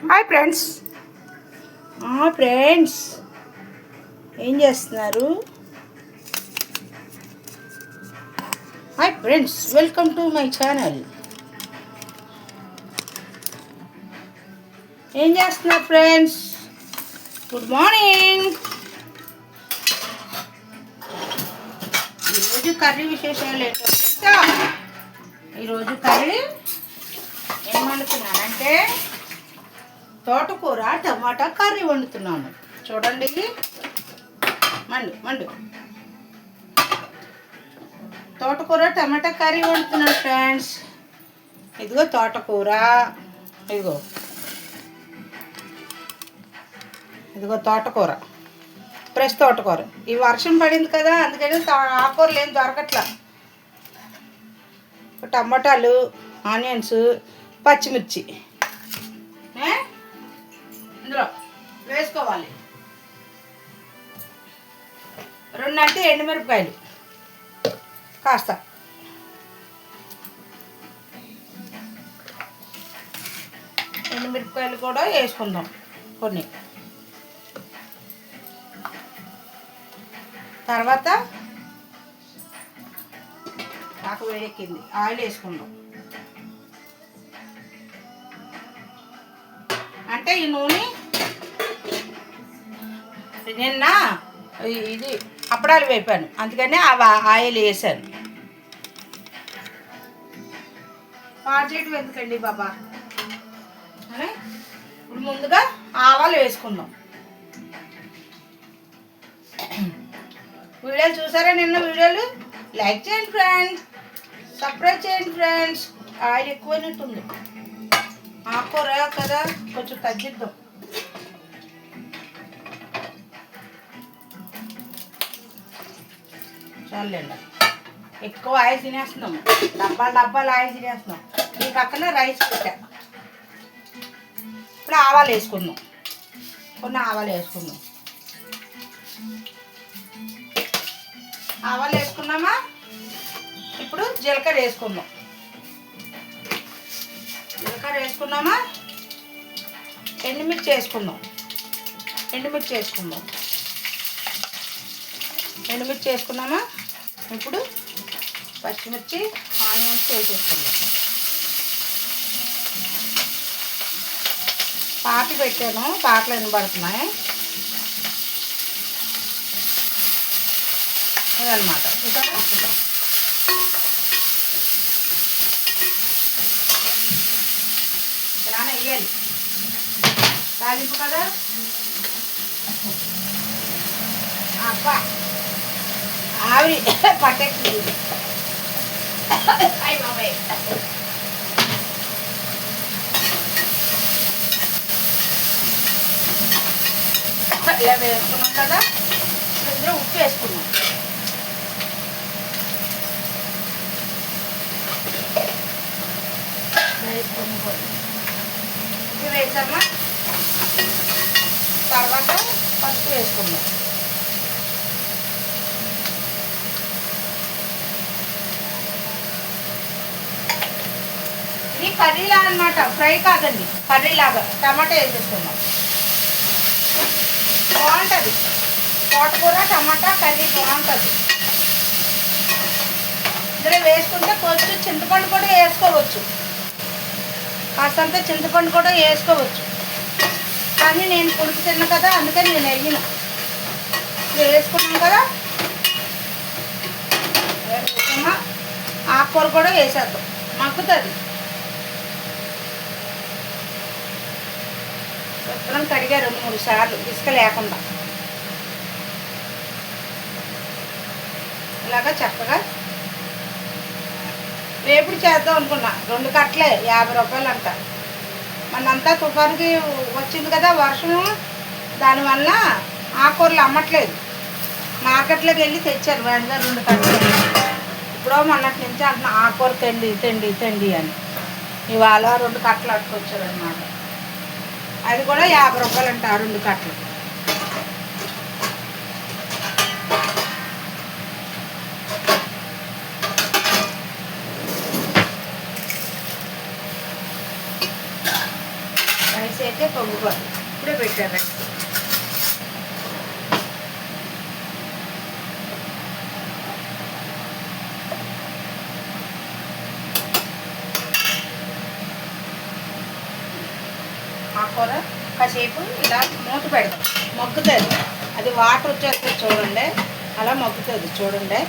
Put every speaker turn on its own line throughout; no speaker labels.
Hi friends. Friends ఏం చేస్తున్నారు? Hi friends, welcome to my channel. ఏం చేస్తున్నారు ఫ్రెండ్స్? Good morning. ఈరోజు కర్రీ విశేషాలు ఏంటో తెలుసా? ఈరోజు కర్రీ ఏం వండుతున్నానంటే తోటకూర టమాటా కర్రీ వండుతున్నాను. చూడండి, మండు తోటకూర టమాటా కర్రీ వండుతున్నాను ఫ్రెండ్స్. ఇదిగో తోటకూర, ఇదిగో తోటకూర, ఫ్రెష్ తోటకూర. ఈ వర్షం పడింది కదా, అందుకని ఆకుకూరలు ఏం దొరకట్లా. టమాటాలు, ఆనియన్స్, పచ్చిమిర్చి ఇందులో వేసుకోవాలి. 2 అంటే ఎండుమిరపకాయలు కాస్త, ఎండుమిరపకాయలు కూడా వేసుకుందాం కొన్ని. తర్వాత నాకు వేడెక్కింది, ఆయిల్ వేసుకుందాం. అంటే ఈ నూనె నిన్న ఇది అప్పడాలు వేపాను, అందుకని ఆయిల్ వేసాను. పాజేటివ్ ఎందుకండి బాబా అని ఇప్పుడు ముందుగా ఆవాలు వేసుకుందాం. వీడియోలు చూసారా? నిన్న వీడియోలు లైక్ చేయండి ఫ్రెండ్స్, సబ్స్క్రైబ్ చేయండి ఫ్రెండ్స్. ఆయిల్ ఎక్కువైనట్టుంది, ఆకుకూర కదా, కొంచెం తగ్గిద్దాం. చాలండి, ఎక్కువ ఆయిల్ తినేస్తున్నాం, డబ్బాలు ఆయిల్ తినేస్తున్నాం. ఈ పక్కన రైస్ పెట్టా. ఇప్పుడు ఆవాలు వేసుకుందాం, కొన్ని ఆవాలు వేసుకుందాం. ఆవాలు వేసుకున్నామా? ఇప్పుడు జీలకర్ర వేసుకుందాం. జీలకర్ర వేసుకున్నామా? ఎండుమిర్చి వేసుకుందాం. ఎండుమిర్చి వేసుకున్నామా? ఇప్పుడు పచ్చిమిర్చి, ఆనియన్స్ వేసేసుకుందాం. పాతి పెట్టాను, పాటలు వినబడుతున్నాయి అదనమాట. చూసారా? ఇలా వేయాలి, తాలింపు కదా. అబ్బా ఆవిరి పట్టేస్తుంది. అయ్యి బాబాయ్, ఇలా వేసుకున్నాం కదా. ఇందులో ఉప్పు వేసుకున్నాం. ఉప్పు వేసామా? తర్వాత పసుపు వేసుకుందాం. ఇది కర్రీలా అనమాట, ఫ్రై కాదండి, కర్రీలాగా. టమాటా వేసేసుకుందాం, బాగుంటుంది. తోటకూర టమాటా కర్రీ బాగుంటుంది. ఇందులో వేసుకుంటే కొంచెం చింతపండు కూడా వేసుకోవచ్చు, కాస్తంత చింతపండు కూడా వేసుకోవచ్చు. కానీ నేను పులుపు తిన్నా కదా, అందుకని నేను వేయను. వేసుకున్నాం కదా, ఆకుకూర కూడా వేసేద్దాం, మగ్గుతుంది. శుభ్రం కడిగా 2-3 సార్లు ఇసుక లేకుండా. ఇలాగా చక్కగా వేపుడు చేద్దాం అనుకున్నా. 2 కట్టలే 50 రూపాయలు అంట. మనంతా తుఫానుకి వచ్చింది కదా వర్షము, దానివల్ల ఆకుకూరలు అమ్మట్లేదు. మార్కెట్లోకి వెళ్ళి తెచ్చారు వెంటనే 2 కట్టలు. ఇప్పుడో మొన్నటి నుంచి అంటున్నా ఆకుకూర తెండి అని. ఇవాళ 2 కట్టలు అట్టుకొచ్చారు అనమాట. అది కూడా 50 రూపాయలు అంట 2 కట్టలు. రైస్ అయితే పొంగిపోతుంది. ఇప్పుడే పెట్టాను రైస్. ఆ కూర కాసేపు ఇలా మూత పెడతాం, మగ్గుతుంది. అది వాటర్ వచ్చేస్తుంది చూడండి, అలా మగ్గుతుంది చూడండి.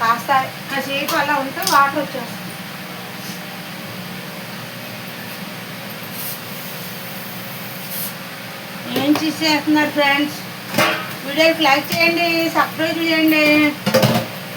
కాస్త కాసేపు అలా ఉంటే వాటర్ వచ్చేస్తుంది. ఏం చేస్తున్నారు ఫ్రెండ్స్? వీడియోకి లైక్ చేయండి, సబ్స్క్రైబ్ చేయండి.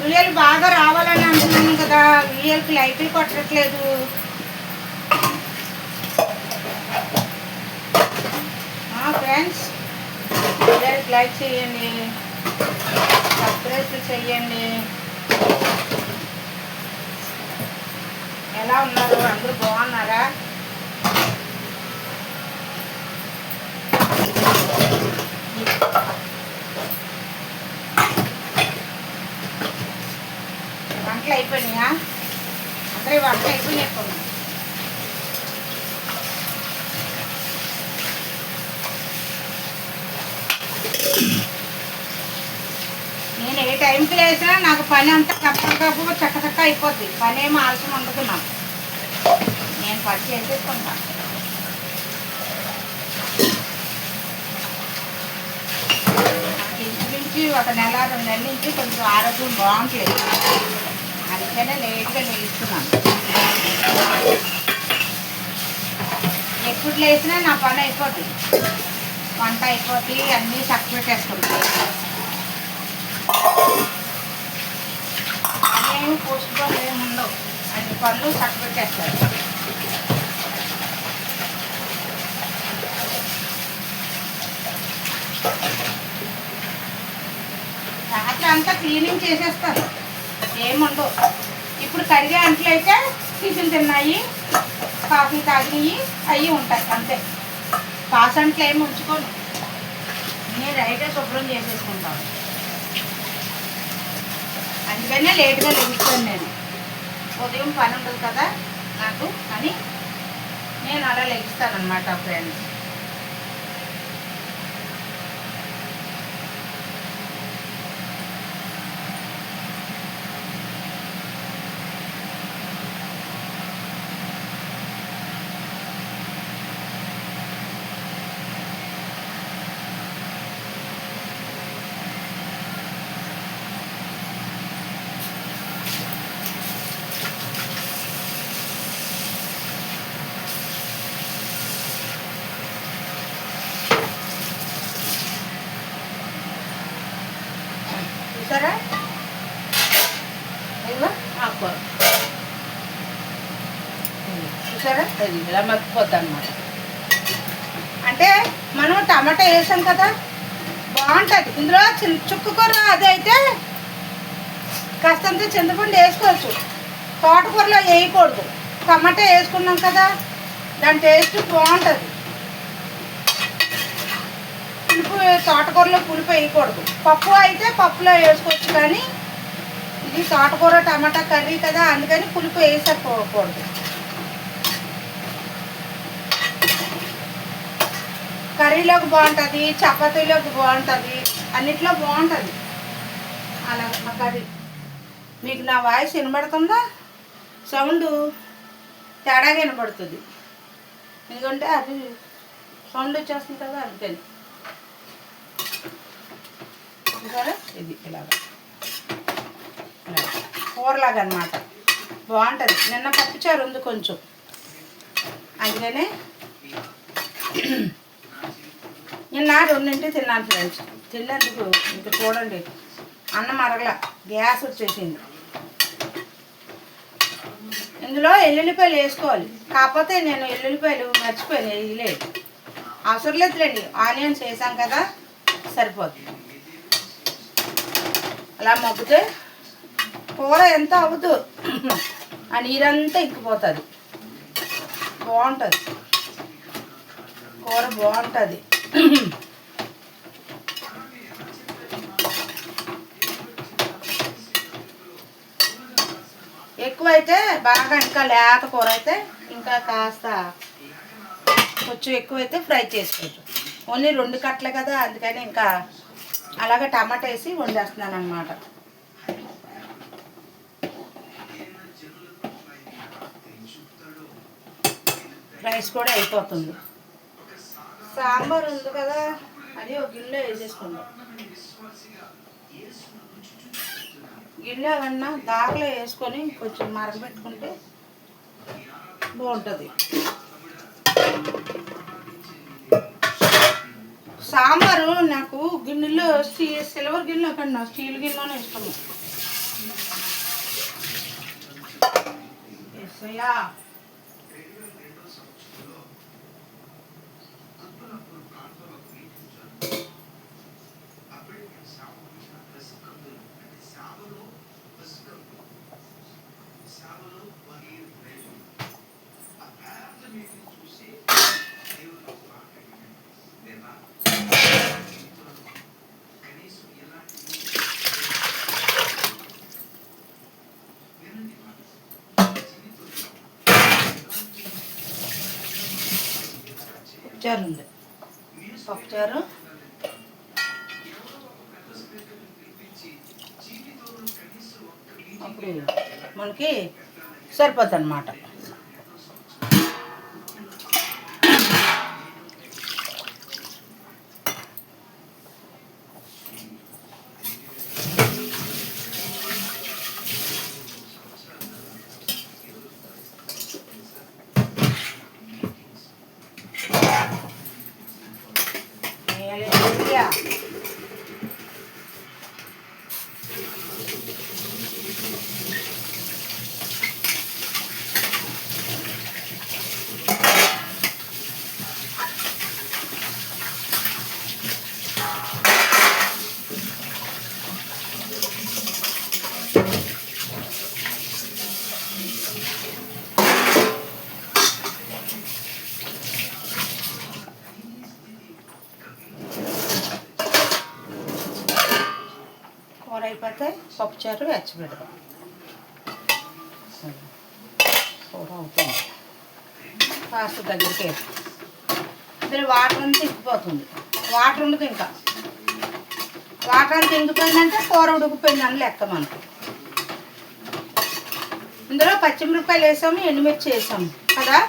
వీడియోలు బాగా రావాలని అంటున్నాను కదా, వీడియోకి లైక్లు కొట్టట్లేదు. ఫ్రెండ్స్ వీడియోకి లైక్ చేయండి, సబ్స్క్రైబ్ చేయండి. ఎలా ఉన్నారు? అందరూ బాగున్నారా? వంటలు అయిపోయినాయా? అందరూ వంటలు అయిపోయినాయి. నేను ఏ టైంకి లేసినా నాకు పని అంతా కప్పకప్పు చక్క అయిపోద్ది. పని ఏమో ఆలస్యం ఉండదు. నాకు నేను పని చేసేసుకుంటాను. ఇంటి ఒక నెల 2 నెలల నుంచి కొంచెం ఆరోగ్యం బాగుంటలేదు, అందుకనే లేట్గా లేస్తున్నాను. ఎప్పుడు లేచినా నా పని అయిపోద్ది, వంట అయిపోద్ది, అన్నీ చక్క పెట్టేసుకుంటాను. అదేమి పోస్ట్ పనులు ఏమి ఉండవు, అన్ని పనులు చక్క పెట్టేస్తారు. రాత్రి అంతా క్లీనింగ్ చేసేస్తారు, ఏముండవు. ఇప్పుడు కడిగే అంట్లు అయితే టిఫిన్ తిన్నాయి, కాఫీ తాగినవి అవి ఉంటాయి అంతే. పాసంట్లు ఏమి ఉంచుకోను, నేను రైటే శుభ్రం చేసేసుకుంటాను. అందుకనే లేట్గా లెగుస్తాను. నేను ఉదయం పని ఉండదు కదా నాకు అని నేను అలా లెగుస్తాను అన్నమాట ఫ్రెండ్స్. చూసారా, ఇదిగో ఆకుకూర చూసారా, అది ఇలా మగ్గిపోద్ది అన్నమాట. అంటే మనం టమాటా వేసాం కదా, బాగుంటుంది. ఇందులో చుక్క కూర అది అయితే కాస్తంత చింతపండు వేసుకోవచ్చు, తోటకూరలో వేయకూడదు. టమాటా వేసుకున్నాం కదా, దాని టేస్ట్ బాగుంటుంది. పులుపు తోటకూరలో పులుపు వేయకూడదు. పప్పు అయితే పప్పులో వేసుకోవచ్చు, కానీ ఇది తోటకూర టమాటా కర్రీ కదా, అందుకని పులుపు వేసుకోకూడదు. కర్రీలోకి బాగుంటుంది, చపాతీలోకి బాగుంటుంది, అన్నిట్లో బాగుంటుంది అలా మా కర్రీ. మీకు నా వాయిస్ వినబడుతుందా? సౌండ్ తేడాగా వినబడుతుంది, ఎందుకంటే అది సౌండ్ వచ్చేస్తుంది కదా, అందుకని. చూసారా, ఇది ఇలాగా కూరలాగా అన్నమాట, బాగుంటుంది. నిన్న పప్పుచారు ఉంది కొంచెం, అందుకనే నిన్న 2 తిన్నాను ఫ్రెండ్స్. తిన్నందుకు ఇంకా చూడండి, అన్నం అరగల, గ్యాస్ వచ్చేసింది. ఇందులో ఎల్లుల్లిపాయలు వేసుకోవాలి, కాకపోతే నేను ఎల్లుల్లిపాయలు మర్చిపోయాను, వేయలేదు. అవసరం లేదులేండి, ఆనియన్స్ వేసాం కదా సరిపోతుంది. అలా మగ్గితే కూర ఎంత అవ్వదు, ఆ నీరంతా ఇంకిపోతుంది, బాగుంటుంది కూర, బాగుంటుంది. ఎక్కువైతే బాగా ఇంకా లేత కూర అయితే ఇంకా కాస్త కొంచెం ఎక్కువైతే ఫ్రై చేసుకోవచ్చు. ఓన్లీ 2 కట్టలే కదా, అందుకని ఇంకా అలాగే టమాటా వేసి వండేస్తున్నాను అన్నమాట. రైస్ కూడా అయిపోతుంది. సాంబార్ ఉంది కదా, అది ఒక గిన్నెలో వేసేసుకుందాం. గిన్నె అవన్నా దాకలో వేసుకొని కొంచెం మరగబెట్టుకుంటే బాగుంటుంది. సాంబారు నాకు గిన్నెలో సిల్వర్ గిన్నెలో కన్నా స్టీల్ గిన్నెలోనే ఇష్టము. ఎస్ఐయా పప్పుచారు ఉంది. పప్పుచారు అప్పుడు మనకి సరిపోతుంది అన్నమాట. కూర అయిపోతే పప్పుచారు వెచ్చబెడదాం. కూర అవుతుంది కాస్త దగ్గరికి. ఇందులో వాటర్ అంతా ఇంకిపోతుంది. వాటర్ ఉండదు, ఇంకా వాటర్ అంతా ఇంకిపోయిందంటే కూర ఉడికిపోయిందని లెక్క మనకు. ఇందులో పచ్చిమిరపకాయలు వేసాము, ఎండుమిర్చి వేసాము కదా,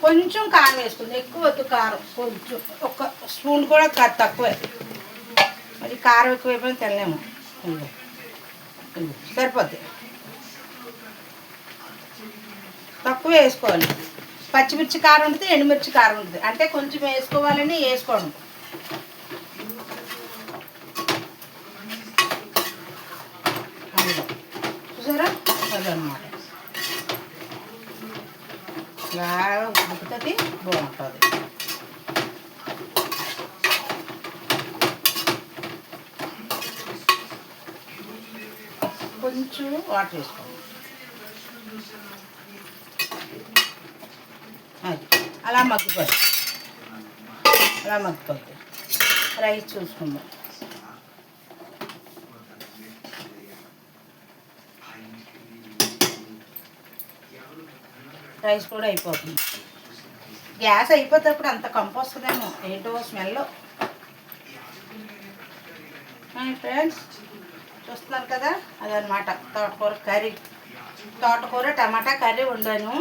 కొంచెం కారం వేసుకుంది. ఎక్కువ వద్దు కారం, కొంచెం ఒక స్పూన్ కూడా తక్కువే. మరి కారం ఎక్కువైపోయినా తినలేము. సరిపోద్ది, తక్కువ వేసుకోవాలి. పచ్చిమిర్చి కారం ఉంటుంది, ఎండుమిర్చి కారం ఉంటుంది, అంటే కొంచెం వేసుకోవాలని వేసుకోవడం. చూసారా, అదనమాట. బాగా ఉడుకుతుంది, బాగుంటుంది. కొంచెం వాటర్ వేసుకోండి. అది అలా మగ్గిపోద్ది, అలా మగ్గిపోద్ది. రైస్ చూసుకుందాం. రైస్ కూడా అయిపోతుంది. గ్యాస్ అయిపోతేప్పుడు అంత కంపు వస్తుందేమో, ఏంటో స్మెల్. ఫ్రెండ్స్ చూస్తున్నారు కదా, అదనమాట తోటకూర కర్రీ. తోటకూర టమాటా కర్రీ వండాను.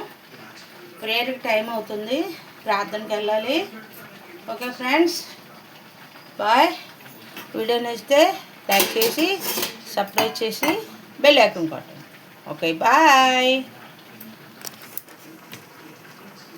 ప్రేయర్కి టైం అవుతుంది, ప్రార్థనకి వెళ్ళాలి. Okay friends, bye. వీడియో నచ్చితే లైక్ చేసి సబ్స్క్రైబ్ చేసి బెల్ ఐకాన్ కొట్టండి. Okay bye.